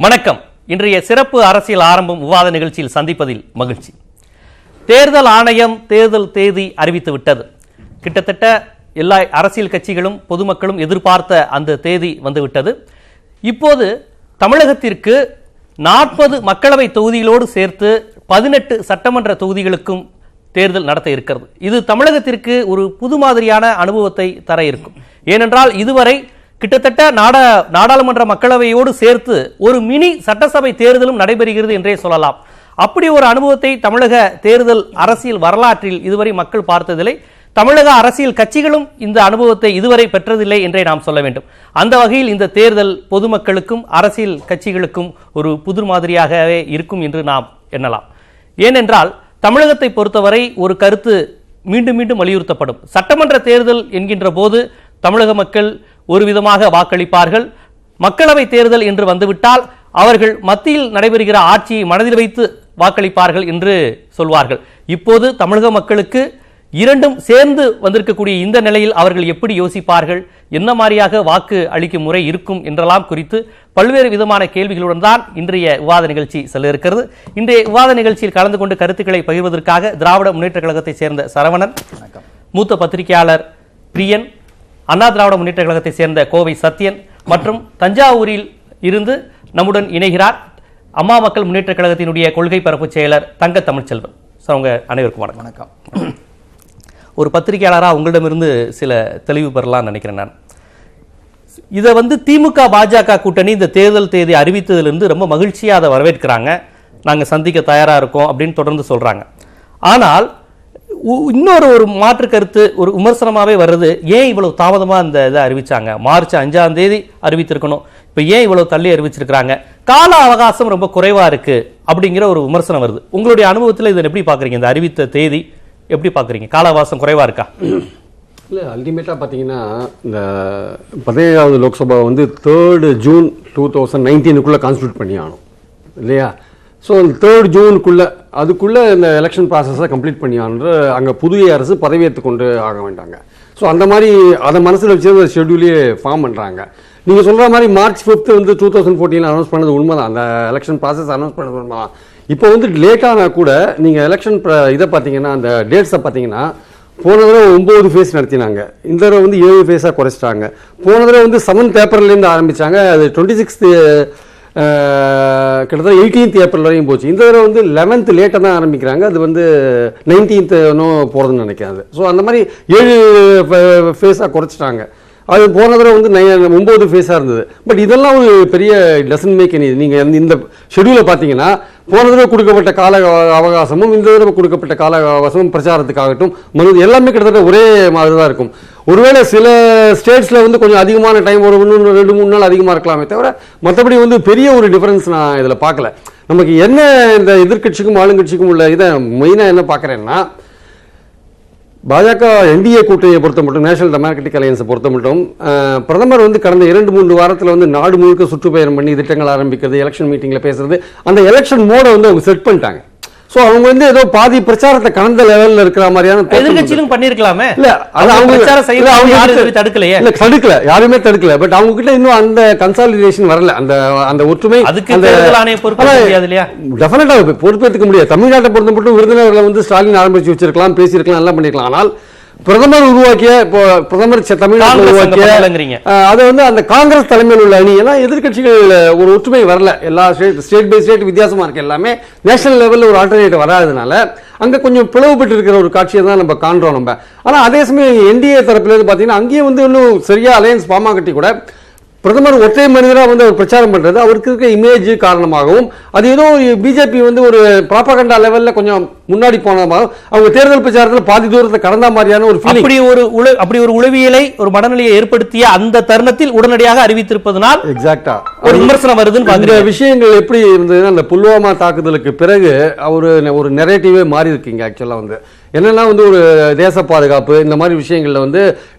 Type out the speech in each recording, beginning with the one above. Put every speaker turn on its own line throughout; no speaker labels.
வணக்கம். இன்றைய சிறப்பு அரசியல் ஆரம்பம் விவாத நிகழ்ச்சியில் சந்திப்பதில் மகிழ்ச்சி. தேர்தல் ஆணையம் தேர்தல் தேதி அறிவித்துவிட்டது. கிட்டத்தட்ட எல்லா அரசியல் கட்சிகளும் பொதுமக்களும் எதிர்பார்த்த அந்த தேதி வந்துவிட்டது. இப்போது தமிழகத்திற்கு 40 மக்களவை தொகுதிகளோடு சேர்த்து 18 சட்டமன்ற தொகுதிகளுக்கும் தேர்தல் நடத்த இருக்கிறது. இது தமிழகத்திற்கு ஒரு புது மாதிரியான அனுபவத்தை தர இருக்கும். ஏனென்றால் இதுவரை கிட்டத்தட்ட நாடாளுமன்ற மக்களவையோடு சேர்த்து ஒரு மினி சட்டசபை தேர்தலும் நடைபெறுகிறது என்றே சொல்லலாம். அப்படி ஒரு அனுபவத்தை தமிழக தேர்தல் அரசியல் வரலாற்றில் இதுவரை மக்கள் பார்த்ததில்லை. தமிழக அரசியல் கட்சிகளும் இந்த அனுபவத்தை இதுவரை பெற்றதில்லை என்றே நாம் சொல்ல வேண்டும். அந்த வகையில் இந்த தேர்தல் பொதுமக்களுக்கும் அரசியல் கட்சிகளுக்கும் ஒரு புது மாதிரியாகவே இருக்கும் என்று நாம் எண்ணலாம். ஏனென்றால் தமிழகத்தை பொறுத்தவரை ஒரு கருத்து மீண்டும் மீண்டும் வலியுறுத்தப்படும். சட்டமன்ற தேர்தல் என்கின்ற போது தமிழக மக்கள் ஒரு விதமாக வாக்களிப்பார்கள். மக்களவை தேர்தல் என்று வந்துவிட்டால் அவர்கள் மத்தியில் நடைபெறுகிற ஆட்சியை மனதில் வைத்து வாக்களிப்பார்கள் என்று சொல்வார்கள். இப்போது தமிழக மக்களுக்கு இரண்டும் சேர்ந்து வந்திருக்கக்கூடிய இந்த நிலையில் அவர்கள் எப்படி யோசிப்பார்கள், என்ன மாதிரியாக வாக்கு அளிக்கும் முறை இருக்கும் என்றெல்லாம் குறித்து பல்வேறு விதமான கேள்விகளுடன் தான் இன்றைய விவாத நிகழ்ச்சி செல்ல இருக்கிறது. இன்றைய விவாத நிகழ்ச்சியில் கலந்து கொண்டு கருத்துக்களை பகிர்வதற்காக திராவிட முன்னேற்ற கழகத்தை சேர்ந்த சரவணன், மூத்த பத்திரிகையாளர் பிரியன், அண்ணா திராவிட முன்னேற்ற கழகத்தை சேர்ந்த கோவை சத்யன் மற்றும் தஞ்சாவூரில் இருந்து நம்முடன் இணைகிறார் அம்மா மக்கள் முன்னேற்ற கழகத்தினுடைய கொள்கை பரப்பு செயலர் தங்க தமிழ்ச்செல்வன். அவங்க அனைவருக்கும் வணக்கம். ஒரு பத்திரிகையாளராக உங்களிடமிருந்து சில தெளிவு பெறலாம் நினைக்கிறேன். நான் இதை திமுக பாஜக கூட்டணி இந்த தேர்தல் தேதி அறிவித்ததிலிருந்து ரொம்ப மகிழ்ச்சியாக அதை வரவேற்கிறாங்க. நாங்கள் சந்திக்க தயாராக இருக்கோம் அப்படின்னு தொடர்ந்து சொல்கிறாங்க. ஆனால் இன்னொரு மாற்று கருத்து, ஒரு விமர்சனமாகவே வருது. ஏன் இவ்வளவு தாமதமாக இந்த இதை அறிவிச்சாங்க? மார்ச் 5ஆம் தேதி அறிவித்திருக்கணும், இப்போ ஏன் இவ்வளவு தள்ளி அறிவிச்சிருக்கிறாங்க? கால அவகாசம் ரொம்ப குறைவாக இருக்கு அப்படிங்கிற ஒரு விமர்சனம் வருது. உங்களுடைய அனுபவத்தில் இதை எப்படி பார்க்குறீங்க? இந்த அறிவித்த தேதி எப்படி பார்க்குறீங்க? கால அவகாசம் குறைவாக இருக்கா?
இல்லை, அல்டிமேட்டாக பார்த்தீங்கன்னா இந்த 17வது லோக்சபா 3 ஜூன் 2019 கான்ஸ்டியூட் பண்ணி ஆகணும் இல்லையா? ஸோ 3 ஜூனுக்குள்ளே அதுக்குள்ளே இந்த எலெக்ஷன் ப்ராசஸை கம்ப்ளீட் பண்ணி ஆகணுன்ற அங்கே புதிய அரசு பதவியேற்று கொண்டு ஆக வேண்டாங்க. ஸோ அந்த மாதிரி அதை மனசில் வச்சு ஒரு ஷெட்யூலே ஃபார்ம் பண்ணுறாங்க. நீங்கள் சொல்கிற மாதிரி மார்ச் 5 2014 அனௌன்ஸ் பண்ணது உண்மை தான். அந்த எலெக்ஷன் ப்ராசஸ் அனௌன்ஸ் பண்ணது உண்மை தான். இப்போ லேட்டானா கூட நீங்கள் எலெக்ஷன் இதை பார்த்தீங்கன்னா, அந்த டேட்ஸை பார்த்தீங்கன்னா, போன தடவை 9 ஃபேஸ் நடத்தினாங்க, இந்த தடவை 7 ஃபேஸாக குறைச்சிட்டாங்க. போன தடவை 7th ஏப்ரல்லேருந்து ஆரம்பித்தாங்க, அது 26th கிட்டத்தட்ட 18th ஏப்ரல் வரையும் போச்சு. இந்த தடவை 11th லேட்டாக தான் ஆரம்பிக்கிறாங்க, அது 19th போகிறதுன்னு நினைக்காது. ஸோ அந்த மாதிரி 7 ஃபேஸாக குறைச்சிட்டாங்க. அது போன தடவை 9 ஃபேஸாக இருந்தது. பட் இதெல்லாம் ஒரு பெரிய டசன்ட் மேக் எனி. நீங்கள் இந்த ஷெடியூலை பார்த்தீங்கன்னா, போன தடவை கொடுக்கப்பட்ட கால அவகாசமும் இந்த தடவை கொடுக்கப்பட்ட கால அவகாசமும் பிரச்சாரத்துக்காகட்டும் எல்லாமே கிட்டத்தட்ட ஒரே மாதிரி தான் இருக்கும். ஒருவேளை சில ஸ்டேட்ஸில் கொஞ்சம் அதிகமான டைம், ஒரு 2-3 நாள் அதிகமாக இருக்கலாமே தவிர மற்றபடி பெரிய ஒரு டிஃபரன்ஸ் நான் இதில் பார்க்கல. நமக்கு என்ன இந்த எதிர்கட்சிக்கும் ஆளுங்கட்சிக்கும் உள்ள இதை மெயினாக என்ன பார்க்குறேன்னா, பாஜக என்டிஏ கூட்டணியை பொறுத்த மட்டும், நேஷனல் டெமோக்ராட்டிக் அலையன்ஸை பொறுத்த மட்டும், பிரதமர் கடந்த 2-3 வாரத்தில் நாடு முழுக்க சுற்றுப்பயணம் பண்ணி திட்டங்கள் ஆரம்பிக்கிறது, எலெக்ஷன் மீட்டிங்கில் பேசுறது, அந்த எலெக்ஷன் மோடை அவங்க செட் பண்ணிட்டாங்க. ஸோ அவங்க ஏதோ பாதி பிரச்சாரத்தை கடந்த லெவலில் இருக்கிற மாதிரியான
எதிர்கட்சியிலும் பண்ணிருக்கலாமே.
இல்ல, அது அவங்க
தடுக்கலையே.
இல்ல, தடுக்கல, யாருமே தடுக்கல. பட் அவங்க கிட்ட இன்னும் அந்த கன்சாலிடேஷன் வரல, அந்த ஒற்றுமை. டெஃபினட்டா பொறுப்பேற்றுக்க முடியாது. தமிழ்நாட்டை பொறுத்த மட்டும் விருதுநகர்ல ஸ்டாலின் ஆரம்பிச்சு வச்சிருக்கலாம், பேசியிருக்கலாம், எல்லாம் பண்ணிருக்கலாம். ஆனால் பிரதமர் உருவாக்கிய, பிரதமர் தமிழ்நாட்டில் உருவாக்கிய அதை அந்த காங்கிரஸ் தலைமையில் உள்ள அணி எல்லாம் எதிர்கட்சிகள் ஒரு ஒற்றுமை வரல. எல்லா ஸ்டேட் பை ஸ்டேட் வித்தியாசமா இருக்கு. எல்லாமே நேஷனல் லெவலில் ஒரு ஆல்டர்னேட்டிவ் வராதனால அங்கே கொஞ்சம் பிளவுபட்டு இருக்கிற ஒரு காட்சியை தான் நம்ம காண்றோம் நம்ம. ஆனால் அதே சமயம் என்டிஏ தரப்புல பார்த்தீங்கன்னா, அங்கேயே இன்னும் சரியா அலையன்ஸ் ஃபார்ம் ஆகட்டி கூட பிரதமர் ஒற்றை மனிதராக அவர் பிரச்சாரம் பண்றது அவருக்கு இருக்க இமேஜ் காரணமாகவும், அது ஏதோ பிஜேபி ஒரு ப்ராபகண்டா லெவலில் கொஞ்சம் முன்னாடி போனதாகவும், அவங்க தேர்தல் பிரச்சாரத்தில் பாதி தூரத்தை கடந்த மாதிரியான ஒரு
அப்படி ஒரு உளவியலை, ஒரு மனநிலையை ஏற்படுத்திய அந்த தருணத்தில் உடனடியாக அறிவித்திருப்பதனால்
எக்ஸாக்டா
ஒரு விமர்சனம் வருது.
அந்த விஷயங்கள் எப்படி இருந்ததுன்னா, அந்த புல்வாமா தாக்குதலுக்கு பிறகு ஒரு நெரேட்டிவே மாறி இருக்குங்க. ஆக்சுவலா என்னன்னா ஒரு தேச பாதுகாப்பு இந்த மாதிரி விஷயங்கள்ல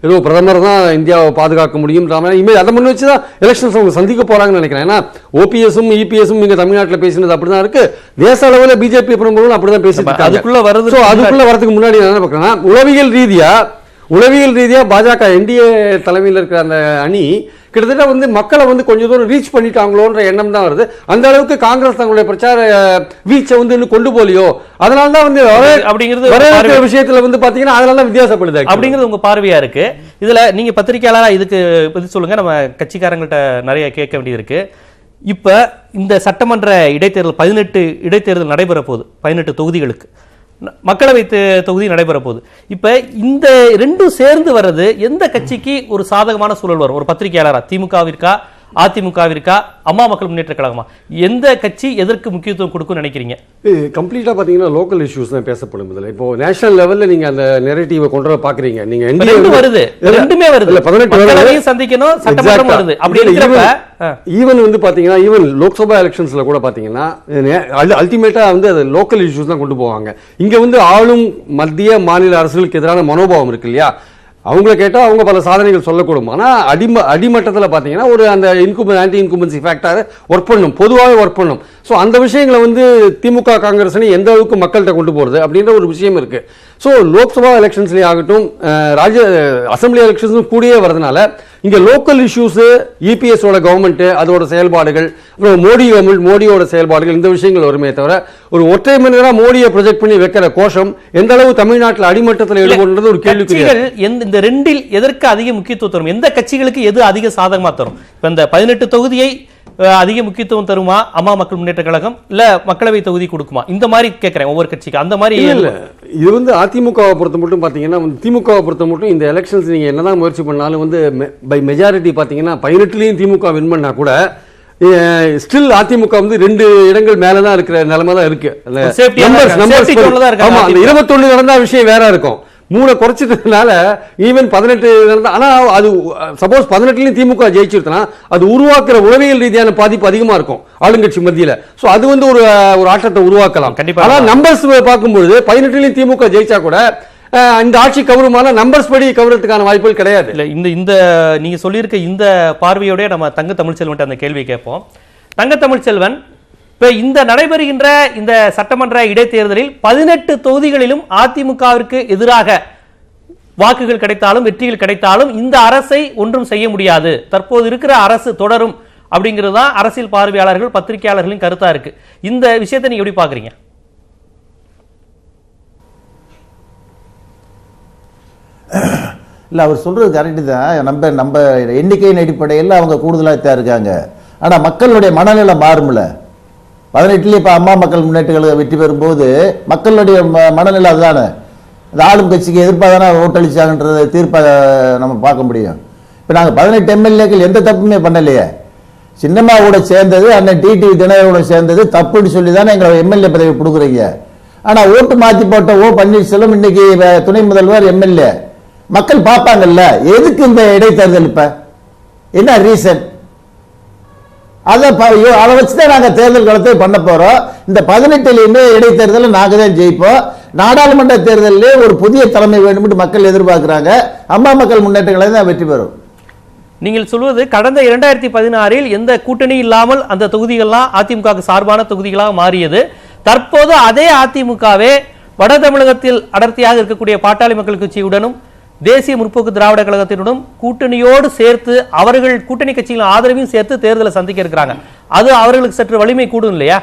ஏதோ பிரதமர் தான் இந்தியாவை பாதுகாக்க முடியும் இமேஜ் அதை முன் வச்சுதான் எலெக்ஷன்ஸ் அவங்க சந்திக்க போறாங்கன்னு நினைக்கிறேன். ஏன்னா ஓபிஎஸும் இபிஎஸும் இங்க தமிழ்நாட்டில் பேசினது அப்படிதான் இருக்கு, தேச அளவில் பிஜேபி பிரமுகர்களும் அப்படிதான் பேசிட்டு இருக்காங்க. அதுக்குள்ள வரதுக்கு முன்னாடி என்ன பார்க்கறேன்னா, உளவியல் ரீதியா உளவியல் ரீதியா பாஜக என்டிஏ தலைமையில் இருக்கிற அந்த அணி கிட்டத்தட்ட வந்து மக்களை வந்து கொஞ்சம் தூரம் ரீச் பண்ணிட்டாங்களோன்ற எண்ணம் தான் வருது. அந்த அளவுக்கு காங்கிரஸ் தங்களுடைய பிரச்சார வீச்சை வந்து இன்னும் கொண்டு போலியோ, அதனால தான் வந்து அப்படிங்கிறது விஷயத்துல வந்து பாத்தீங்கன்னா அதனால தான் வித்தியாசப்படுது
அப்படிங்கிறது உங்க பார்வையா இருக்கு. இதுல நீங்க பத்திரிகையாளரா இதுக்கு பதில் சொல்லுங்க. நம்ம கட்சிக்காரங்கள்ட்ட நிறைய கேட்க வேண்டியது இருக்கு. இப்ப இந்த சட்டமன்ற இடைத்தேர்தல் 18 இடைத்தேர்தல் நடைபெற போகுது. 18 தொகுதிகளுக்கு மக்களவை தொகுதி நடைபெற போகுது. இப்ப இந்த ரெண்டும் சேர்ந்து வர்றது எந்த கட்சிக்கு ஒரு சாதகமான சூழல் வரும்? ஒரு பத்திரிகையாளரா திமுகவிற்கா அதிமுகவிற்கா அம்மா மக்கள் முன்னேற்ற கழகமா, எந்த கட்சி எதற்கு முக்கியத்துவம் கொடுக்கும் நினைக்கிறீங்க?
கம்ப்ளீட்டா பாத்தீங்கன்னா லோக்கல் இஷ்யூஸ் தான் பேசப்படும். இதுல இப்போ நேஷனல் லெவல்ல நீங்க அந்த நெரேட்டிவை கொண்டு வர பாக்குறீங்க. நீங்க
வருது, ரெண்டுமே வருது. 18 சந்திக்கணும், சட்டமன்றம் வருது. அப்படி இருக்கிறப்ப
ஈவன் வந்து பாத்தீங்கன்னா ஈவன் லோக்சபா எலெக்ஷன்ஸ்ல கூட பாத்தீங்கன்னா அல்டிமேட்டா வந்து அது லோக்கல் இஷ்யூஸ் தான் கொண்டு போவாங்க. இங்க வந்து ஆளும் மத்திய மாநில அரசுகளுக்கு எதிரான மனோபாவம் இருக்கு இல்லையா, அவங்கள கேட்டால் அவங்க பல சாதனைகள் சொல்லக்கூடும். ஆனால் அடிமட்டத்தில் பார்த்தீங்கன்னா ஒரு அந்த ஆன்டி இன்கும்பன்சி ஃபேக்டர் ஒர்க் பண்ணும், பொதுவாகவே ஒர்க் பண்ணும். ஸோ அந்த விஷயங்களை வந்து திமுக காங்கிரஸ் எந்த அளவுக்கு மக்கள்கிட்ட கொண்டு போகிறது அப்படின்ற ஒரு விஷயம் இருக்குது. ஸோ லோக்சபா எலெக்ஷன்ஸ்லேயே ஆகட்டும், அசம்பிளி எலெக்ஷன்ஸும் கூடயே வரதுனால இங்கே லோக்கல் இஷ்யூஸு, இபிஎஸோட கவர்மெண்ட்டு அதோட செயல்பாடுகள், அப்புறம் மோடி கவர்மெண்ட் மோடியோட செயல்பாடுகள், இந்த விஷயங்கள் வருமே தவிர ஒரு ஒற்றை மனிதராக மோடியை ப்ரொஜெக்ட் பண்ணி வைக்கிற கோஷம் எந்த அளவு தமிழ்நாட்டில் அடிமட்டத்தில் ஈடுபடுறது ஒரு கேள்வி.
இந்த ரெண்டில் எதற்கு அதிக முக்கியத்துவம் தரும்? எந்த கட்சிகளுக்கு எது அதிக சாதகமா தரும்? இப்ப இந்த 18 தொகுதியை அதிக முக்கியத்துவம் தருமா அம்மா மக்கள் முன்னேற்ற கழகம், இல்ல மக்களவை தொகுதி கொடுக்குமா? இந்த மாதிரி கேட்கிறேன் ஒவ்வொரு கட்சிக்கு. அந்த மாதிரி
இல்ல, இது வந்து அதிமுகவை பொறுத்த மட்டும் பாத்தீங்கன்னா, திமுகவை பொறுத்த மட்டும் இந்த எலெக்ஷன்ஸ் நீங்க என்னதான் முயற்சி பண்ணாலும் வந்து பை மெஜாரிட்டி பாத்தீங்கன்னா 18லயும் திமுக வின் பண்ணா கூட ஸ்டில் அதிமுக வந்து 2 இடங்கள் மேலதான் இருக்கிற நிலைமை தான் இருக்கு. 21 நடந்தா விஷயம் வேற இருக்கும். 3 குறைச்சிட்டதுனால ஈவன் 18 நடந்தா, ஆனா அது சப்போஸ் 18லயும் திமுக ஜெயிச்சிருந்தா அது உருவாக்குற உளவியல் ரீதியான பாதிப்பு அதிகமா இருக்கும் ஆளுங்கட்சி மத்தியில. சோ அது வந்து ஒரு ஆட்டத்தை உருவாக்கலாம் கண்டிப்பா. ஆனா நம்பர்ஸ் பார்க்கும்போது 18லயும் திமுக ஜெயிச்சா கூட இந்த ஆட்சி கவருமான நம்பர்ஸ் படி கவரத்துக்கான வாய்ப்புகள் கிடையாது.
இல்ல இந்த நீங்க சொல்லியிருக்க இந்த பார்வையோட நம்ம தங்க தமிழ்ச்செல்வன் அந்த கேள்வி கேட்போம். தங்க தமிழ்ச்செல்வன், இப்ப இந்த நடைபெறுகின்ற இந்த சட்டமன்ற இடைத்தேர்தலில் 18 தொகுதிகளிலும் அதிமுகவிற்கு எதிராக வாக்குகள் கிடைத்தாலும் வெற்றிகள் கிடைத்தாலும் இந்த அரசை ஒன்றும் செய்ய முடியாது, தற்போது இருக்கிற அரசு தொடரும் அப்படிங்கிறது தான் அரசியல் பார்வையாளர்கள் பத்திரிகையாளர்களின் கருத்தா இருக்கு. இந்த விஷயத்தை நீங்க எப்படி பாக்குறீங்க?
இல்லை, அவர் சொல்றது கரெக்டு தான். நம்ம எண்ணிக்கையின் அடிப்படையில் அவங்க கூடுதலாக தான் இருக்காங்க. ஆனால் மக்களுடைய மனநிலை மாறும்ல. 18லயும் இப்போ அம்மா மக்கள் முன்னேற்ற கழகம் வெற்றி பெறும்போது மக்களுடைய மனநிலை அதுதானே. அது ஆளும் கட்சிக்கு எதிர்ப்பாக தானே ஓட்டளிச்சாங்கன்றத தீர்ப்பாக நம்ம பார்க்க முடியும். இப்போ நாங்கள் 18 எம்எல்ஏக்கள் எந்த தப்புமே பண்ணலையே. சின்னம்மாவோட சேர்ந்தது, அண்ணன் டிடிவி தினகரோட சேர்ந்தது தப்புன்னு சொல்லி தானே எங்களை எம்எல்ஏ பதவி கொடுக்குறீங்க. ஆனால் ஓட்டு மாற்றி போட்ட பன்னீர்செல்வம் இன்னைக்கு துணை முதல்வர் எம்எல்ஏ. மக்கள் பார்ப்பாங்கல்ல, எதுக்கு இந்த இடைத்தேர்தல்? இப்ப என்ன ரீசன்? அதை வச்சுதான் நாங்க தேர்தல் காலத்தை பண்ண போறோம். இந்த 18லயுமே இடைத்தேர்தல் நாங்க தான் ஜெயிப்போம். நாடாளுமன்ற தேர்தலிலே ஒரு புதிய தலைமை வேண்டும் மக்கள் எதிர்பார்க்கிறாங்க. அம்மா மக்கள் முன்னேற்ற கழகம் தான் வெற்றி பெறும்.
நீங்கள் சொல்வது கடந்த 2016இல் எந்த கூட்டணி இல்லாமல் அந்த தொகுதிகள்லாம் அதிமுக சார்பான தொகுதிகளாக மாறியது. தற்போது அதே அதிமுகவே வட தமிழகத்தில் அடர்த்தியாக இருக்கக்கூடிய பாட்டாளி மக்கள் கட்சியுடனும் தேசிய முற்போக்கு திராவிட கழகத்தினுடன் கூட்டணியோடு சேர்த்து அவர்கள் கூட்டணி கட்சிகளின் ஆதரவையும் சேர்த்து தேர்தலை சந்திக்க இருக்கிறாங்க. அது அவர்களுக்கு சற்று வலிமை கூடும் இல்லையா?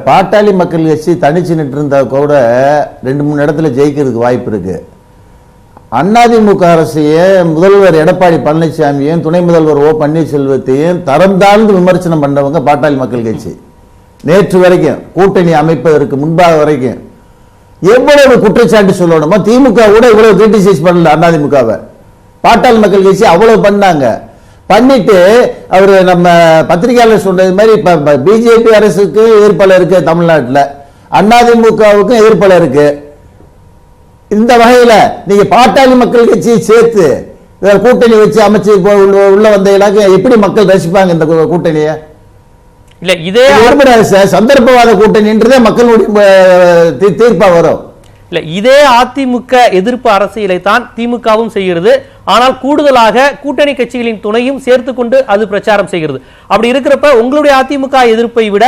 பாட்டாளி மக்கள் கட்சி தனிச்சு நின்று இருந்தா கூட 2-3 இடத்துல ஜெயிக்கிறதுக்கு வாய்ப்பு இருக்கு. அதிமுக அரசையும் முதல்வர் எடப்பாடி பழனிசாமியும் துணை முதல்வர் ஓ பன்னீர்செல்வத்தையும் தரம் தாழ்ந்து விமர்சனம் பண்ணவங்க பாட்டாளி மக்கள் கட்சி. நேற்று வரைக்கும் கூட்டணி அமைப்பதற்கு முன்பாக வரைக்கும் எவ்வளவு குற்றச்சாட்டு சொல்லணுமோ திமுக கூட இவ்வளவு கிரிட்டிசைஸ் பண்ணல. அதிமுகவை பாட்டாளி மக்கள் கட்சி அவ்வளவு பண்ணாங்க. பண்ணிட்டு அவரு நம்ம பத்திரிகையாளர் சொன்னது மாதிரி இப்ப பிஜேபி அரசுக்கு எதிர்ப்பல இருக்கு, தமிழ்நாட்டில் அதிமுகவுக்கும் எதிர்ப்பல இருக்கு. இந்த வகையில நீங்க பாட்டாளி மக்கள் கட்சியை சேர்த்து கூட்டணி வச்சு அமைச்சு உள்ள வந்த இலக்கு எப்படி மக்கள் ரசிப்பாங்க இந்த கூட்டணியை?
இல்ல இதே
சந்தர்ப்பவாத கூட்டணின்றதே மக்களுடைய தீர்ப்பா வரும்.
இல்ல இதே அதிமுக எதிர்ப்பு அரசியலை தான் திமுகவும் செய்கிறது. ஆனால் கூடுதலாக கூட்டணி கட்சிகளின் துணையும் சேர்த்து கொண்டு அது பிரச்சாரம் செய்கிறது. அப்படி இருக்கிறப்ப உங்களுடைய அதிமுக எதிர்ப்பை விட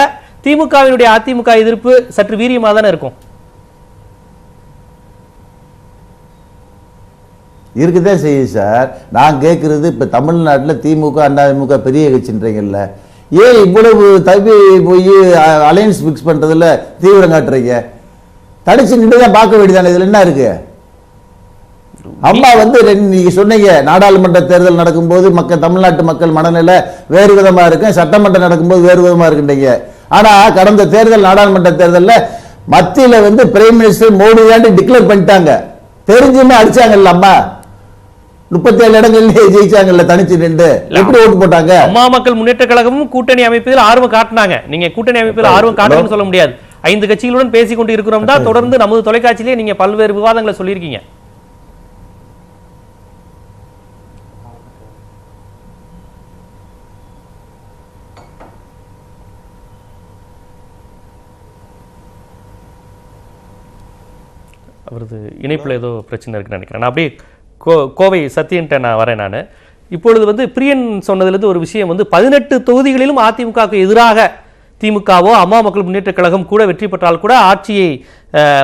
திமுகவினுடைய அதிமுக எதிர்ப்பு சற்று வீரியமா தானே இருக்கும்.
இருக்குதான் செய்யுது சார். நான் கேட்குறது இப்போ தமிழ்நாட்டில் திமுக அதிமுக பெரிய கட்சின்றீங்கல்ல, ஏன் இவ்வளவு தவி போய் அலையன்ஸ் ஃபிக்ஸ் பண்ணுறதுல தீவிரம் காட்டுறீங்க? தனிச்சு நின்று தான் பார்க்க வேண்டியதானே, இதில் என்ன இருக்கு? அம்மா வந்து நீங்க சொன்னீங்க நாடாளுமன்ற தேர்தல் நடக்கும்போது தமிழ்நாட்டு மக்கள் மனநிலை வேறு விதமா இருக்கு, சட்டமன்றம் நடக்கும்போது வேறு விதமா இருக்குன்றீங்க. ஆனா கடந்த தேர்தல் நாடாளுமன்ற தேர்தலில் மத்தியில வந்து பிரைம் மினிஸ்டர் மோடி தான் டிக்ளேர் பண்ணிட்டாங்க. தெரிஞ்சுமே அடிச்சாங்கல்ல அம்மா, 37 இடங்கள்லயே ஜெயிச்சாங்கல்ல தனிச்சு நின்று. எப்படி ஓட்டு போட்டாங்க?
அம்மா மக்கள் முன்னேற்ற கழகமும் கூட்டணி அமைப்பதில் ஆர்வம் காட்டினாங்க. நீங்க கூட்டணி அமைப்பதில் ஆர்வம் காட்டுன்னு சொல்ல முடியாது. 5 கட்சிகளுடன் பேசிக் கொண்டு இருக்கிறோம் தான் தொடர்ந்து நமது தொலைக்காட்சியிலே நீங்க பல்வேறு விவாதங்களை சொல்லியிருக்கீங்க. அவரது இணைப்பில் ஏதோ பிரச்சனை இருக்குன்னு நினைக்கிறேன். நான் அப்படியே கோவை சத்தியன்ட்ட நான் வரேன். நான் இப்பொழுது வந்து பிரியன் சொன்னதுலேருந்து ஒரு விஷயம் வந்து 18 தொகுதிகளிலும் அதிமுகவுக்கு எதிராக திமுகவோ அம்மா மக்கள் முன்னேற்ற கழகம் கூட வெற்றி பெற்றால் கூட ஆட்சியை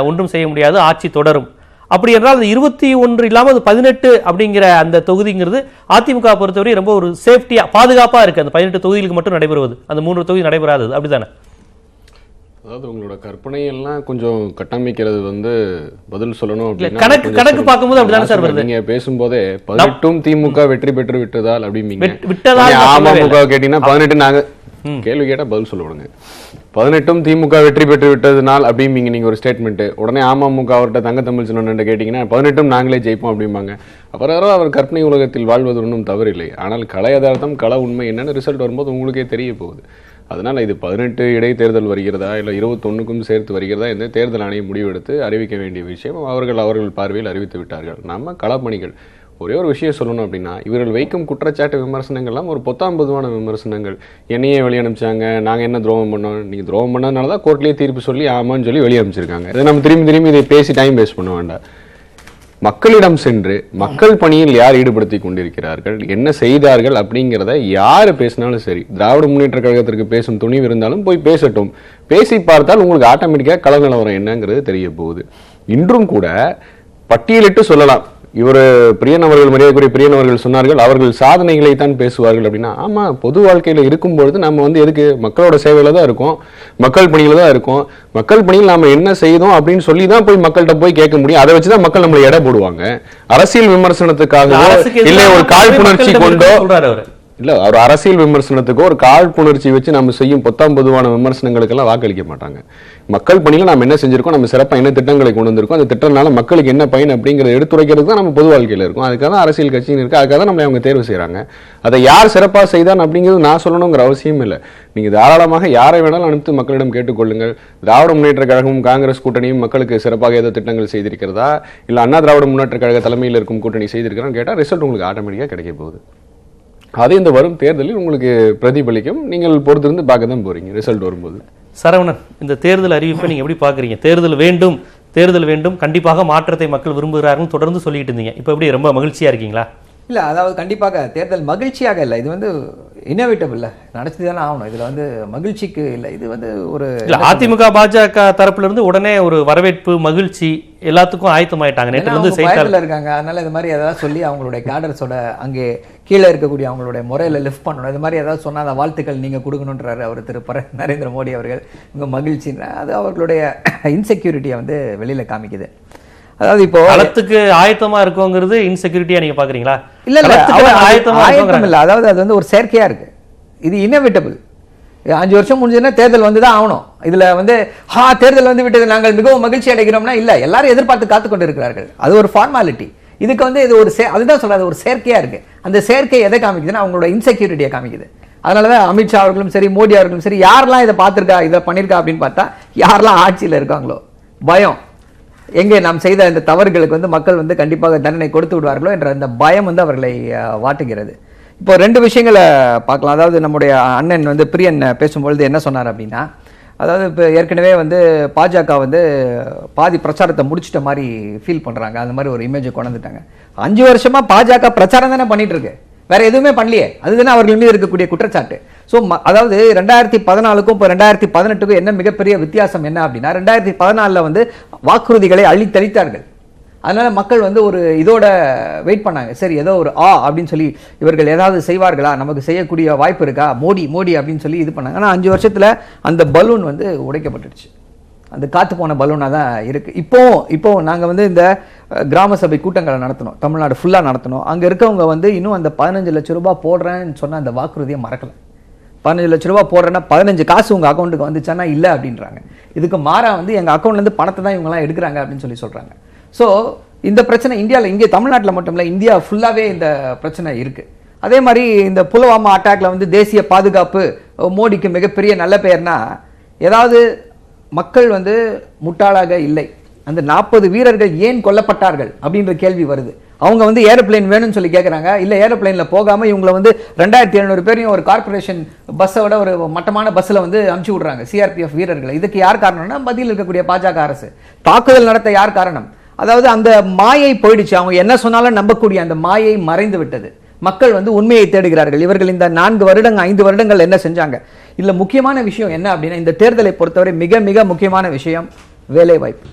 ஒன்றும் செய்ய முடியாது, ஆட்சி தொடரும். அப்படி என்றால் அந்த 21 இல்லாமல் அது 18 அப்படிங்கிற அந்த தொகுதிங்கிறது அதிமுக பொறுத்தவரை ரொம்ப ஒரு சேஃப்டியாக பாதுகாப்பாக இருக்குது. அந்த 18 தொகுதிகளுக்கு மட்டும் நடைபெறுவது, அந்த 3 தொகுதி நடைபெறாதது, அப்படிதானே?
அதாவது உங்களோட கற்பனை எல்லாம் கொஞ்சம் கட்டமைக்கிறது வந்து பதில் சொல்லணும் அப்படின்னா
கணக்கு பார்க்கும்போது அப்படிதானே சார் வருது.
நீங்க பேசும்போதே 18 திமுக வெற்றி பெற்று விட்டதால் அப்படிம்பீங்க.
விட்டதால்
அமமுக கேட்டீங்கன்னா 18 நாங்க கேள்வி கேட்டா பதில் சொல்ல விடுங்க. 18 திமுக வெற்றி பெற்று விட்டதுனால் அப்படிம்பீங்க நீங்க ஒரு ஸ்டேட்மெண்ட். உடனே அமமுக அவர்கிட்ட தங்க தமிழ் சொன்ன கேட்டீங்கன்னா 18 நாங்களே ஜெயிப்போம் அப்படிம்பாங்க. அப்புறம் அவர் கற்பனை உலகத்தில் வாழ்வது ஒன்றும் தவறில்லை. ஆனால் கலை யதார்த்தம் கள உண்மை என்னன்னு ரிசல்ட் வரும்போது உங்களுக்கே தெரிய போகுது. அதனால இது 18 இடைத்தேர்தல் வருகிறதா இல்லை 21க்கும் சேர்த்து வருகிறதா என்ற தேர்தல் ஆணையம் முடிவெடுத்து அறிவிக்க வேண்டிய விஷயம் அவர்கள் பார்வையில் அறிவித்து விட்டார்கள். நம்ம களப்பணிகள் ஒரே ஒரு விஷயம் சொல்லணும் அப்படின்னா, இவர்கள் வைக்கும் குற்றச்சாட்டு விமர்சனங்கள்லாம் ஒரு பொத்தாம்பதுவான விமர்சனங்கள். என்னையே வெளியே அனுப்பிச்சாங்க, நாங்கள் என்ன துரோகம் பண்ணோம், நீங்கள் துரோகம் பண்ணதுனால தான் கோர்ட்லேயே தீர்ப்பு சொல்லி ஆமான்னு சொல்லி வெளியே அனுப்பிச்சிருக்காங்க. இதை நம்ம திரும்பி இதை பேசி டைம் வேஸ்ட் பண்ண வேண்டாம். மக்களிடம் சென்று மக்கள் பணியில் யார் ஈடுபடுத்தி கொண்டிருக்கிறார்கள், என்ன செய்தார்கள் அப்படிங்கிறத யார் பேசினாலும் சரி, திராவிட முன்னேற்ற கழகத்திற்கு பேசும் துணிவு இருந்தாலும் போய் பேசட்டும். பேசி பார்த்தால் உங்களுக்கு ஆட்டோமேட்டிக்காக கள நிலவரம் என்னங்கிறது தெரிய போகுது. இன்றும் கூட பட்டியலிட்டு சொல்லலாம். இவர் பிரியன் அவர்கள், மரியாதைக்குரிய பிரியன் அவர்கள் சொன்னார்கள் அவர்கள் சாதனைகளை தான் பேசுவார்கள் அப்படின்னா, ஆமா, பொது வாழ்க்கையில இருக்கும்பொழுது நம்ம வந்து எதுக்கு மக்களோட சேவையில தான் இருக்கோம், மக்கள் பணியில தான் இருக்கோம். மக்கள் பணியில் நாம என்ன செய்தோம் அப்படின்னு சொல்லி தான் போய் மக்கள்கிட்ட போய் கேட்க முடியும். அதை வச்சுதான் மக்கள் நம்மளை எடை போடுவாங்க. அரசியல் விமர்சனத்துக்காக இல்லை ஒரு காழ்ப்புணர்ச்சி கொண்டோ இல்ல ஒரு அரசியல் விமர்சனத்துக்கோ ஒரு காழ்ப்புணர்ச்சி வச்சு நம்ம செய்யும் பொத்தாம்பதுவான விமர்சனங்களுக்கெல்லாம் வாக்களிக்க மாட்டாங்க. மக்கள் பணியில நம்ம என்ன செஞ்சிருக்கோம், நம்ம சிறப்பா என்ன திட்டங்களை கொண்டு வந்திருக்கோம், அந்த திட்டம்னால மக்களுக்கு என்ன பயன் அப்படிங்கிறத எடுத்துரைக்கிறது தான் நம்ம பொது வாழ்க்கையில இருக்கும். அதுக்காக தான் அரசியல் கட்சின்னு இருக்கு, அதுக்காக தான் நம்மளை அவங்க தேர்வு செய்யறாங்க. அதை யார் சிறப்பா செய்தான் அப்படிங்கிறது நான் சொல்லணுங்கிற அவசியம் இல்லை. நீங்க தாராளமாக யாரை வேணாலும் அனுப்பித்து மக்களிடம் கேட்டுக்கொள்ளுங்கள். திராவிட முன்னேற்ற கழகமும் காங்கிரஸ் கூட்டணியும் மக்களுக்கு சிறப்பாக ஏதோ திட்டங்கள் செய்திருக்கிறதா, இல்ல அண்ணா திராவிட முன்னேற்ற கழக தலைமையில் இருக்கும் கூட்டணி செய்திருக்கிறான்னு கேட்டா ரிசல்ட் உங்களுக்கு ஆட்டோமேட்டிக்கா கிடைக்க போகுது. அது இந்த வரும் தேர்தலில் உங்களுக்கு பிரதிபலிக்கும். நீங்கள் பொறுத்திருந்து பார்க்க தான் போறீங்க ரிசல்ட் வரும்போது.
சரவணன், இந்த தேர்தல் அறிவிப்பை நீங்க எப்படி பாக்குறீங்க? தேர்தல் வேண்டும், கண்டிப்பாக மாற்றத்தை மக்கள் விரும்புகிறார்கள் தொடர்ந்து சொல்லிட்டு இருந்தீங்க. இப்போ எப்படி ரொம்ப மகிழ்ச்சியா இருக்கீங்களா?
இல்லை, அதாவது கண்டிப்பாக தேர்தல் மகிழ்ச்சியாக இல்லை, இது வந்து இன்னோவேட்டிவ் நடத்தி தானே ஆகணும். இதில் வந்து மகிழ்ச்சிக்கு இல்லை, இது வந்து ஒரு
அதிமுக பாஜக தரப்புல இருந்து உடனே ஒரு வரவேற்பு மகிழ்ச்சி எல்லாத்துக்கும் ஆயத்தமாயிட்டாங்க. நேற்று வந்து செய்தியில்
இருக்காங்க. அதனால இது மாதிரி ஏதாவது சொல்லி அவங்களுடைய கேடர்ஸோட அங்கே கீழே இருக்கக்கூடிய அவங்களுடைய முறையில் லிஃப்ட் பண்ணணும். இது மாதிரி ஏதாவது சொன்னால் வாழ்த்துக்கள் நீங்கள் கொடுக்கணுன்றாரு அவர் நரேந்திர மோடி அவர்கள். இங்கே மகிழ்ச்சின்ற அது அவர்களுடைய இன்செக்யூரிட்டியை வந்து வெளியில் காமிக்குது. அதாவது இப்போ
களத்துக்கு ஆயத்தமா இருக்குங்கிறது இன்செக்யூரிட்டியா நீங்க பாக்குறீங்களா?
இல்ல ஆயத்தம் இல்ல, அதாவது அது வந்து ஒரு செயற்கையா இருக்கு. இது இன்னோவேட்டபிள். 5 வருஷம் முடிஞ்சதுன்னா தேர்தல் வந்துதான் ஆகணும். இதுல வந்து தேர்தல் வந்து விட்டது நாங்கள் மிகவும் மகிழ்ச்சி அடைகிறோம்னா இல்ல, எல்லாரும் எதிர்பார்த்து காத்து கொண்டு இருக்கிறார்கள். அது ஒரு ஃபார்மாலிட்டி. இதுக்கு வந்து இது ஒரு அதுதான் சொல்றது, ஒரு செயற்கையா இருக்கு. அந்த செயற்கை எதை காமிக்குதுன்னா அவங்களோட இன்செக்யூரிட்டியை காமிக்குது. அதனாலதான் அமித்ஷா அவர்களும் சரி, மோடி அவர்களும் சரி, யாரெல்லாம் இதை பார்த்திருக்கா, இதை பண்ணிருக்கா அப்படின்னு பார்த்தா யாரெல்லாம் ஆட்சியில் இருக்காங்களோ பயம், எங்கே நாம் செய்த இந்த தவறுகளுக்கு வந்து மக்கள் வந்து கண்டிப்பாக தண்டனை கொடுத்து விடுவார்களோ என்ற அந்த பயம் வந்து அவர்களை வாட்டுகிறது. இப்போ 2 விஷயங்களை பார்க்கலாம். அதாவது நம்முடைய அண்ணன் வந்து பிரியன் பேசும்பொழுது என்ன சொன்னார் அப்படின்னா, அதாவது இப்போ ஏற்கனவே வந்து பாஜக வந்து பாதி பிரச்சாரத்தை முடிச்சிட்ட மாதிரி ஃபீல் பண்ணுறாங்க. அந்த மாதிரி ஒரு இமேஜை கொண்டு வந்துட்டாங்க. 5 வருஷமா பாஜக பிரச்சாரம் தானே பண்ணிட்டு இருக்கு, வேற எதுவுமே பண்ணலையே. அதுதானே அவர்கள் மீது இருக்கக்கூடிய குற்றச்சாட்டு. ஸோ அதாவது 2014க்கும் இப்போ 2018க்கும் என்ன மிகப்பெரிய வித்தியாசம் என்ன அப்படின்னா, 2014 வந்து வாக்குறுதிகளை அள்ளித்தளித்தார்கள். அதனால மக்கள் வந்து ஒரு இதோட வெயிட் பண்ணாங்க. சரி ஏதோ ஒரு அப்படின்னு சொல்லி இவர்கள் ஏதாவது செய்வார்களா, நமக்கு செய்யக்கூடிய வாய்ப்பு இருக்கா, மோடி மோடி அப்படின்னு சொல்லி இது பண்ணாங்க. ஆனால் 5 வருஷத்துல அந்த பலூன் வந்து உடைக்கப்பட்டுடுச்சு. அந்த காத்து போன பலூனாக தான் இருக்கு. இப்போ நாங்கள் வந்து இந்த கிராம சபை கூட்டங்களை நடத்தணும், தமிழ்நாடு ஃபுல்லாக நடத்தணும். அங்கே இருக்கவங்க வந்து இன்னும் அந்த 15 லட்சம் ரூபாய் போடுறேன்னு சொன்ன அந்த வாக்குறுதியை மறக்கலை. 15 லட்ச ரூபாய் போடுறேன்னா 15 காசு உங்கள் அக்கௌண்ட்டுக்கு வந்துச்சானா இல்லை அப்படின்றாங்க. இதுக்கு மாறாக வந்து எங்கள் அக்கௌண்ட்லேருந்து பணத்தை தான் இவங்கெல்லாம் எடுக்கிறாங்க அப்படின்னு சொல்லி சொல்கிறாங்க. ஸோ இந்த பிரச்சனை இந்தியாவில், இங்கே தமிழ்நாட்டில் மட்டும் இல்லை, இந்தியா ஃபுல்லாகவே இந்த பிரச்சனை இருக்குது. அதே மாதிரி இந்த புல்வாமா அட்டாக்ல வந்து தேசிய பாதுகாப்பு மோடிக்கு மிகப்பெரிய நல்ல பெயர்னா, ஏதாவது மக்கள் வந்து முட்டாளாக இல்லை. அந்த 40 வீரர்கள் ஏன் கொல்லப்பட்டார்கள் அப்படின்ற கேள்வி வருது. அவங்க வந்து ஏரோப்ளேன் வேணும்னு சொல்லி கேட்குறாங்க. இல்லை ஏரோப்ளேனில் போகாமல் இவங்களை வந்து 2700 பேரையும் ஒரு கார்பரேஷன் பஸ்ஸை விட ஒரு மட்டமான பஸ்ஸில் வந்து அனுப்பிச்சு விடுறாங்க சிஆர்பிஎஃப் வீரர்களை. இதுக்கு யார் காரணம்னா மத்தியில் இருக்கக்கூடிய பாஜக அரசு. தாக்குதல் நடத்த யார் காரணம்? அதாவது அந்த மாயை போயிடுச்சு. அவங்க என்ன சொன்னாலும் நம்பக்கூடிய அந்த மாயை மறைந்து விட்டது. மக்கள் வந்து உண்மையை தேடுகிறார்கள். இவர்கள் இந்த 4 வருடங்கள் 5 வருடங்கள் என்ன செஞ்சாங்க? இல்ல முக்கியமான விஷயம் என்ன அப்படின்னா, இந்த தேர்தலை பொறுத்தவரை மிக மிக முக்கியமான விஷயம் வேலை வாய்ப்பு.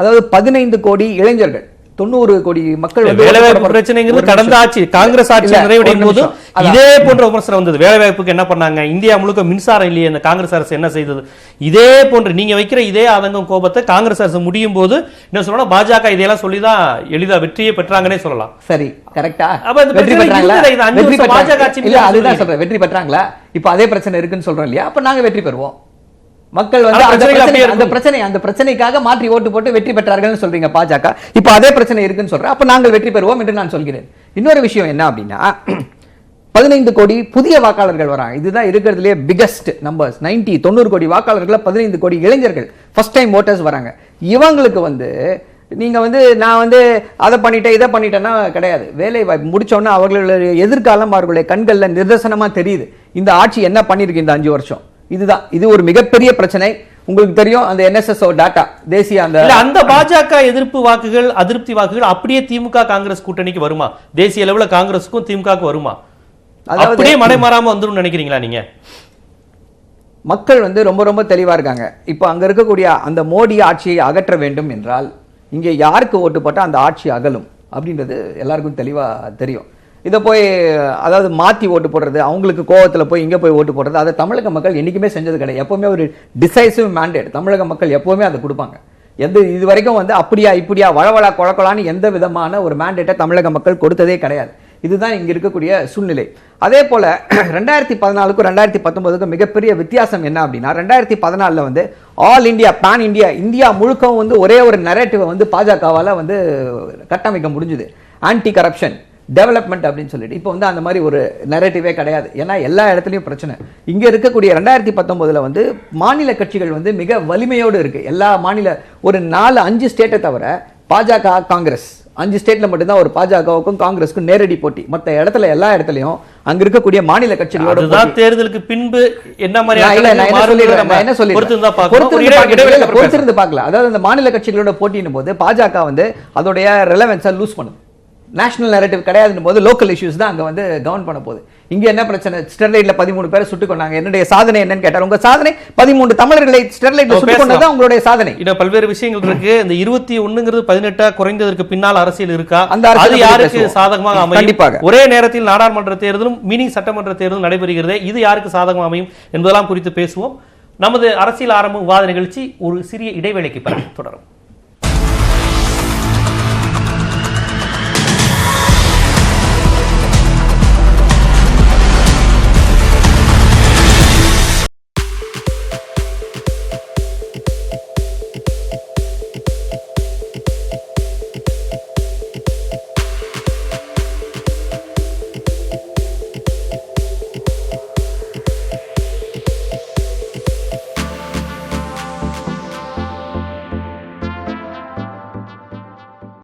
அதாவது 15 கோடி இளைஞர்கள், 90 கோடி மக்கள்
வேலைவாய்ப்பு பிரச்சனைங்கிறது கடந்த ஆட்சி காங்கிரஸ் ஆட்சி நிறைவடையும் போது இதே போன்ற விமர்சனம் வந்தது. வேலைவாய்ப்புக்கு என்ன பண்ணாங்க, இந்தியா முழுக்க மின்சாரம் இல்லையே, இந்த காங்கிரஸ் அரசு என்ன செய்தது, இதே போன்ற நீங்க வைக்கிற இதே ஆதங்கம் கோபத்தை காங்கிரஸ் அரசு முடியும் போது என்ன சொல்லணும், பாஜக இதெல்லாம் சொல்லிதான் எளிதா வெற்றியை பெற்றாங்கன்னே சொல்லலாம்.
சரி, கரெக்டா?
வெற்றி பெற்றாங்களா?
அதுதான் சொல்றேன், வெற்றி பெற்றாங்களா? இப்ப அதே பிரச்சனை இருக்குன்னு சொல்றோம் இல்லையா? அப்ப நாங்க வெற்றி பெறுவோம். மக்கள் வந்து அந்த பிரச்சனைக்காக மாற்றி ஓட்டு போட்டு வெற்றி பெற்றார்கள் சொல்றீங்க பாஜக. இப்ப அதே பிரச்சனை இருக்குன்னு சொல்றேன், அப்ப நாங்கள் வெற்றி பெறுவோம் என்று நான் சொல்கிறேன். இன்னொரு விஷயம் என்ன அப்படின்னா, 15 கோடி புதிய வாக்காளர்கள் வராங்க. இதுதான் இருக்கிறதுலே பிகஸ்ட் நம்பர்ஸ். 90 கோடி வாக்காளர்கள், 15 கோடி இளைஞர்கள் ஃபர்ஸ்ட் டைம் ஓட்டர்ஸ் வராங்க. இவங்களுக்கு வந்து நீங்க வந்து நான் வந்து அதை பண்ணிட்டேன் இதை பண்ணிட்டேன்னா கிடையாது. வேலை வாய்ப்பு முடிச்சோன்னா அவர்களுடைய எதிர்காலம் அவர்களுடைய கண்கள்ல நிதர்சனமா தெரியுது. இந்த ஆட்சி என்ன பண்ணிருக்கு இந்த 5 வருஷம். இதுதான், இது ஒரு மிகப்பெரிய பிரச்சனை. உங்களுக்கு தெரியும் அந்த NSSO டாட்டா, தேசிய அந்த
பாஜக எதிர்ப்பு வாக்குகள், அதிருப்தி வாக்குகள் அப்படியே திமுக காங்கிரஸ் கூட்டணிக்கு வருமா? தேசிய அளவுல காங்கிரஸுக்கும் திமுகவுக்கு வருமா? அப்படியே மடைமாறாம வந்துரும் நினைக்கிறீங்களா நீங்க?
மக்கள் வந்து ரொம்ப ரொம்ப தெளிவா இருக்காங்க. இப்ப அங்க இருக்கக்கூடிய அந்த மோடி ஆட்சியை அகற்ற வேண்டும் என்றால் இங்கே யாருக்கு ஓட்டு போட்டா அந்த ஆட்சி அகலும் அப்படின்றது எல்லாருக்கும் தெளிவா தெரியும். இதை போய் அதாவது மாற்றி ஓட்டு போடுறது, அவங்களுக்கு கோவத்தில் போய் இங்கே போய் ஓட்டு போடுறது, அதை தமிழக மக்கள் என்றைக்குமே செஞ்சது கிடையாது. எப்போவுமே ஒரு டிசைசிவ் மேண்டேட் தமிழக மக்கள் எப்போவுமே அதை கொடுப்பாங்க. இது வரைக்கும் வந்து அப்படியா இப்படியா வளவளா குழக்கலான்னு எந்த விதமான ஒரு மேண்டேட்டை தமிழக மக்கள் கொடுத்ததே கிடையாது. இதுதான் இங்கே இருக்கக்கூடிய சூழ்நிலை. அதே போல் 2014க்கும் 2019க்கும் மிகப்பெரிய வித்தியாசம் என்ன அப்படின்னா, 2014 வந்து all India pan India, India முழுக்கவும் வந்து ஒரே ஒரு நரேட்டிவை வந்து பாஜகவால் வந்து கட்டமைக்க முடிஞ்சுது. ஆன்டி கரப்ஷன், டெவலப்மெண்ட் அப்படின்னு சொல்லிட்டு. இப்போ வந்து அந்த மாதிரி ஒரு நரேட்டிவே கிடையாது. ஏன்னா எல்லா இடத்துலையும் பிரச்சனை. இங்கே இருக்கக்கூடிய 2019 வந்து மாநில கட்சிகள் வந்து மிக வலிமையோடு இருக்கு. எல்லா மாநில ஒரு 4-5 ஸ்டேட்டை தவிர பாஜக காங்கிரஸ் 5 ஸ்டேட்ல மட்டும்தான் ஒரு பாஜகவுக்கும் காங்கிரஸுக்கும் நேரடி போட்டி. மற்ற இடத்துல எல்லா இடத்துலையும் அங்க இருக்கக்கூடிய மாநில கட்சிகளோட
தேர்தலுக்கு பின்பு என்ன மாதிரி
பொறுத்திருந்து பார்க்கல. அதாவது அந்த மாநில கட்சிகளோட போட்டியின் போது பாஜக வந்து அதோடைய ரெலவென்ஸை லூஸ் பண்ணுது. நேஷனல் நரேட்டிவ் கிடையாதுன்னு போது லோக்கல் இஷ்யூஸ் தான் அங்க வந்து கவர்ன் பண்ண போகுது. இங்க என்ன பிரச்சனை, ஸ்டெர்லைட்ல 13 பேரை சுட்டுக் கொண்டாங்க. என்னுடைய சாதனை என்னன்னு கேட்டார். உங்க சாதனை 13 தமிழர்களை ஸ்டெர்லைட்ல சுட்டுக் கொண்டது உங்களுடைய சாதனை.
இன்னும் பல்வேறு விஷயங்கள் இருக்கு. இந்த 21ங்கிறது 18 குறைந்ததற்கு பின்னால் அரசியல் இருக்கா, அது யாருக்கு சாதகமாக அமையும்? கண்டிப்பாக ஒரே நேரத்தில் நாடாளுமன்ற தேர்தலும் மினி சட்டமன்ற தேர்தலும் நடைபெறுகிறது. இது யாருக்கு சாதகமாக அமையும் என்பதெல்லாம் குறித்து பேசுவோம். நமது அரசியல் ஆரம்ப விவாத நிகழ்ச்சி ஒரு சிறிய இடைவேளைக்கு பிறகு தொடரும்.